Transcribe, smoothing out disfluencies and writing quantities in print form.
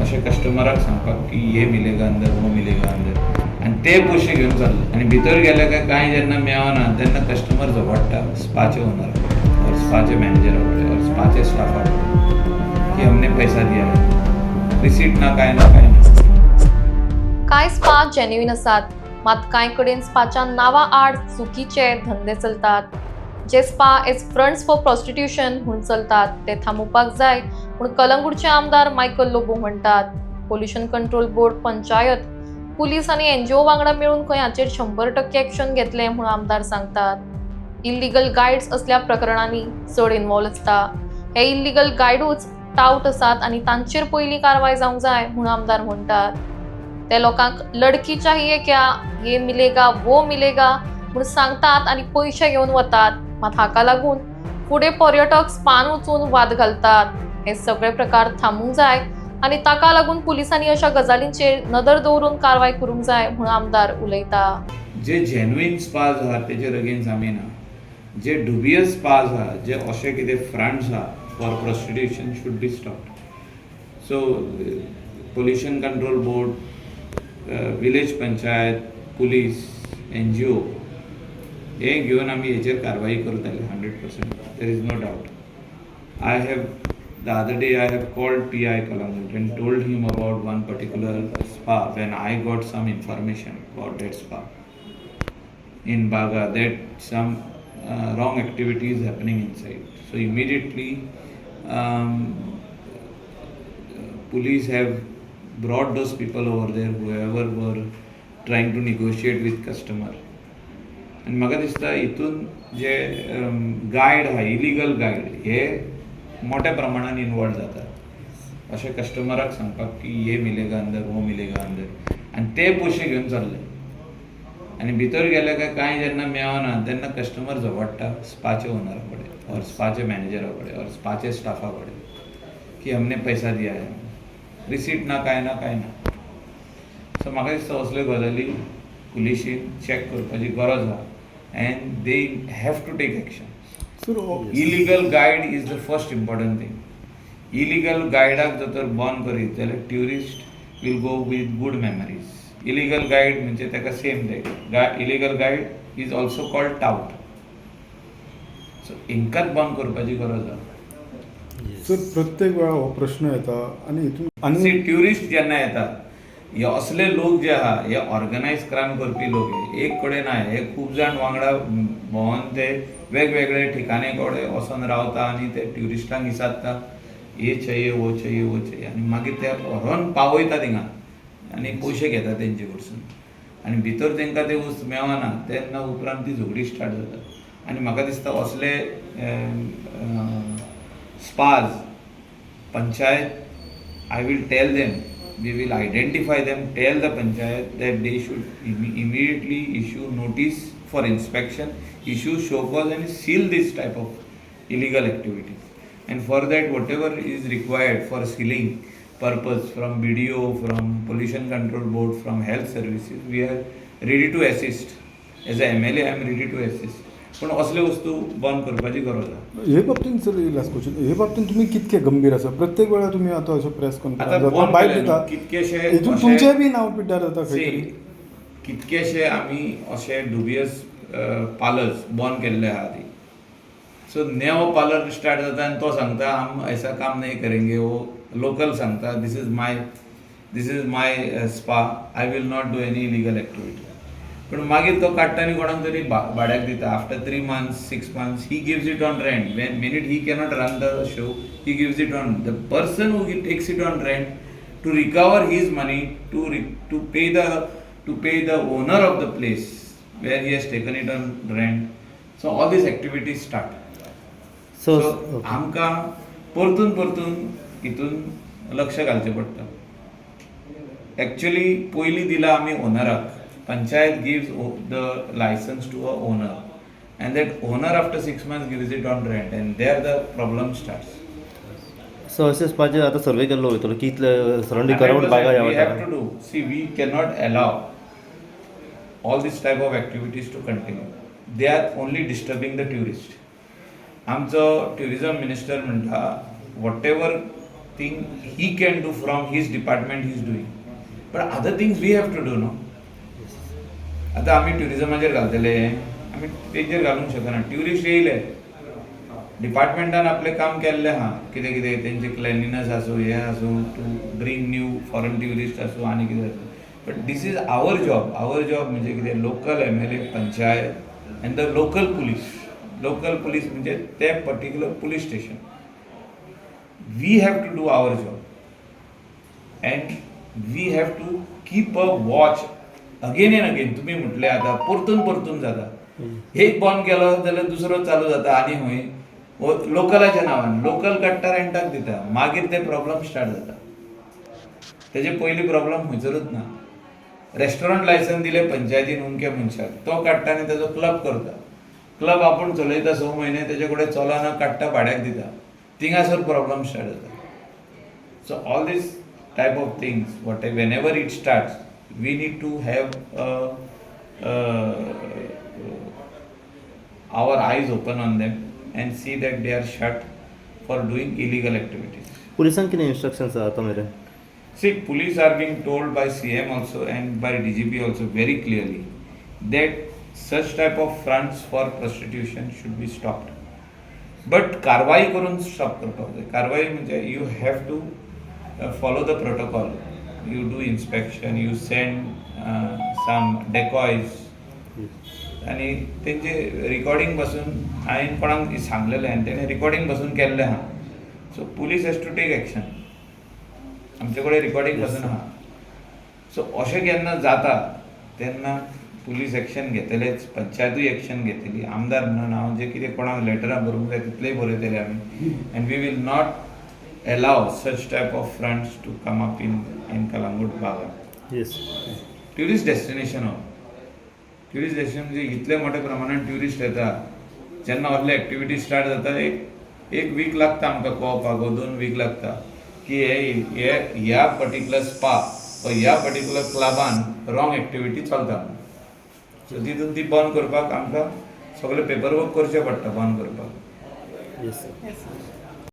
अशें कस्टमराक सांगपाक की हे मिलेगा अंदर वो मिलेगा अंदर आनी ते पयशे घेवन चालले आनी भितर गेले काय कांय जेन्ना मेळना तेन्ना कस्टमर झगडटा स्पाचे ओनर और स्पाचे मॅनेजरा कडेन और स्पाचे स्टाफा कडेन की हमने पैसा दिया है रिसीट ना काय ना. कांय स्पा जेन्युइन आसात, मात कांय कडेन स्पाच्या नांवा आड चुकीचे धंदे चलतात. जे spa as fronts for prostitution म्हूण चलतात ते थांबोवपाक जाय म्हूण कलंगूटचे आमदार मायकल लोबो म्हणटात. Pollution control board, panchayat, police आनी NGO वांगडा मेळून खंय हाचेर 100% एक्शन घेतले म्हूण आमदार सांगतात. इल्लीगल गायड्स असल्या प्रकरणांनी चड इन्वॉल्व आसता. हे इल्लीगल गायडूच टावट आसात आनी तांचेर पयली कारवाय जावंक जाय म्हूण आमदार म्हणटात. ते लोकांक लडकी चाहिए क्या, ये मिलेगा वो मिलेगा म्हूण सांगतात आनी पयशे घेवन वतात. मात हाका लागून फुडें पर्यटक स्पान वचून वाद घालतात. हे सगळे प्रकार थांबूंक जाय आनी ताका लागून पुलिसांनी अशा गजालींचेर नदर दवरून कारवाय करूंक जाय म्हूण आमदार उलयता. जे जेन्युइन स्पाज आहा तेजेर अगेन्स्ट आमी ना. जे डुबियस स्पाज आहा, जे अशे कितें फ्रंट्स आहा for prostitution should be stopped. So pollution control board, village panchayat, police, NGO हे घेवन आमी हेचेर कारवाई करतले 100%. There is no doubt. The other day I have called PI Kalangut and told him about one particular spa when I got some information about that spa in Baga that some wrong activity is happening inside. So immediately police have brought those people over there, whoever were trying to negotiate with customer. आनी म्हाका दिसता हितून जे guide आहा, illegal guide हे मोठ्या प्रमाणात involve जातात. अशें कस्टमराक सांगपाक की हे मिलेगा अंदर वो मिलेगा अंदर आनी ते पयशे घेवन चालले आनी भितर गेले काय कांय जेन्ना मेळना तेन्ना कस्टमर झगडटा स्पाचे ओनरा कडेन और स्पाचे मॅनेजरा कडेन और स्पाचे स्टाफा कडेन की हमने पैसा दिया है रिसीट ना काय ना काय ना. सो म्हाका दिसता असल्यो गजाली पुलिशीन चॅक करपाची गरज आहा and they have to take action. Illegal guide is the first important thing. Illegal guideak जर बंद करीत जाल्यार tourist will go with good memories. Illegal guide म्हणजे ताका same thing. Illegal guide is also called tout. So इंकाच बंद करपाची गरज आहा. सर प्रत्येक वेळा हो प्रश्न येता आनी हितून ट्युरिस्ट जेन्ना येतात हे असले लोक जे आहा हे ऑर्गनायज क्रायम करपी लोक एक कडेन ना, हे खूब जाण वांगडा भोंवन ते वेगवेगळे ठिकाणे कडेन वचोन रावता आनी ते ट्युरिस्टांक विचारता हे चाहिए वो चाहिए वो चाहिए आनी मागीर ते व्हरोन पावयता थिंगा आनी पयशे घेता तेंचे कडसून आनी भितर तांकां ते वस्त मेळना तेन्ना उपरांत ती झगडी स्टार्ट जाता. आनी म्हाका दिसता असले spas panchayat I will tell them, we will identify them, tell the panchayat that they should immediately issue notice for inspection, issue show cause and seal this type of illegal activity. And for that whatever is required for sealing purpose from BDO, from pollution control board, from health services, we are ready to assist. As a MLA I am ready to assist. पण असले वस्तू बंद करपाची गरज आहा. हे बाबतींत sir last question, हे बाबतींत तुमी कितके गंभीर आसा? प्रत्येक वेळा तुमी आतां अशो प्रेस कॉन्फरन्स बायट दिता कितकेशे हितून तुमचेय बी नांव पिड्ड्यार जाता खंय तरी. कितकेशे आमी अशे डुबियस पार्लर्स बंद केल्ले आहा ती. सो नेवो पार्लर स्टार्ट जाता आनी तो सांगता हम ऐसा काम नहीं करेंगे. वो लोकल सांगता this is my spa, I will not do any illegal activity. पण मागीर तो काडटा आनी कोणाक तरी भाड्याक दिता. After 3 months 6 months he gives it on rent. When minute he cannot run the show, he gives it on the person who takes it on rent to recover his money to pay the owner of the place where he has taken it on rent. So all these activities start. So आमकां परतून हितून लक्ष घालचें पडटा. Actually पयलीं दिला आमी ओनराक. Panchayat gives the license to a owner and that owner after 6 months gives it on rent and there the problem starts. So अशेंच पाहिजे आता सर्वे केल्लो वयतलो की सराउंडिंग अराउंड बागा ह्या we have वाठारांत. to do. See, we cannot allow all this type of activities to continue. They are only disturbing the tourist. आमचो टुरिझम मिनिस्टर म्हणटा whatever thing he can do from his department he is doing. But other things we have to do, no? आता आम्ही ट्युरिझमाचेर घालतले आमी तेजेर घालूंक शकना. Tourist येयले डिपार्टमेंटान आपलें काम केल्लें आहा कितें कितें तेंचे क्लेनलीनस आसूं हें आसूं to bring new foreign tourist आसूं आनी कितें आसूं. But this is our job म्हणजे कितें local MLA panchayat and the local police म्हणजे ते particular police station. We have to do our job and we have to keep a watch again and again. तुम्ही म्हटले आता परतून जाता. एक बंद केलो जाल्यार दुसरो चालू जाता आनी खंय लोकलाच्या नांवान लोकल काडटा रेंटाक दिता मागीर ते प्रॉब्लेम स्टार्ट जाता. तेजे पयलीं प्रॉब्लेम खंयसरूच ना. रेस्टॉरंट लायसन दिले पंचायतीन उमके मनशाक तो काडटा आनी तेजो क्लब करता. क्लब आपूण चलयता 6 म्हयने तेजे कडेन चलना काडटा भाड्याक दिता. थिंगासर प्रॉब्लेम स्टार्ट जाता. So all these type of things whenever it starts we need to have our eyes open on them and see that they are shut for doing illegal activities. पुलिसांक कितें इन्स्ट्रक्शन्स आतां मेरेन? See, police are being told by CM also and by DGP also very clearly that such type of fronts for prostitution should be stopped. But कारवाई करून stop करपाक जाय. कारवाई म्हणजे you have to follow the protocol. You do inspection, you send some decoys आणि तेंचे recording पासून हांवें कोणाक सांगलेलें आनी तेणें रिकॉर्डिंग पासून केल्लें आहा. So police has to take action. आमचे कडेन रिकॉर्डिंग पासून आहा. सो अशें केन्ना जाता तेन्ना पुलीस एक्शन घेतलेच पंचायतूय एक्शन घेतली. आमदार म्हणून हांव जे कितें कोणाक लेटरां बरोवंक जाय तितलेय बरयतले आमी and we will not allow such type of fronts to come up in Kalangut Baga. Yes. Tourist destination म्हणजे इतले मोठ्या प्रमाणात ट्युरिस्ट येता. जेन्ना असले एक्टिविटी स्टार्ट जाता एक वीक लागता आमकां कळपाक 2 वीक लागता की हे ह्या पर्टिक्युलर स्पा ह्या पर्टिक्युलर क्लबान रॉंग एक्टिविटी चलता. सो तितून ती बंद करपाक आमकां सगळे पेपर वर्क करचें पडटा बंद करपाक. येस.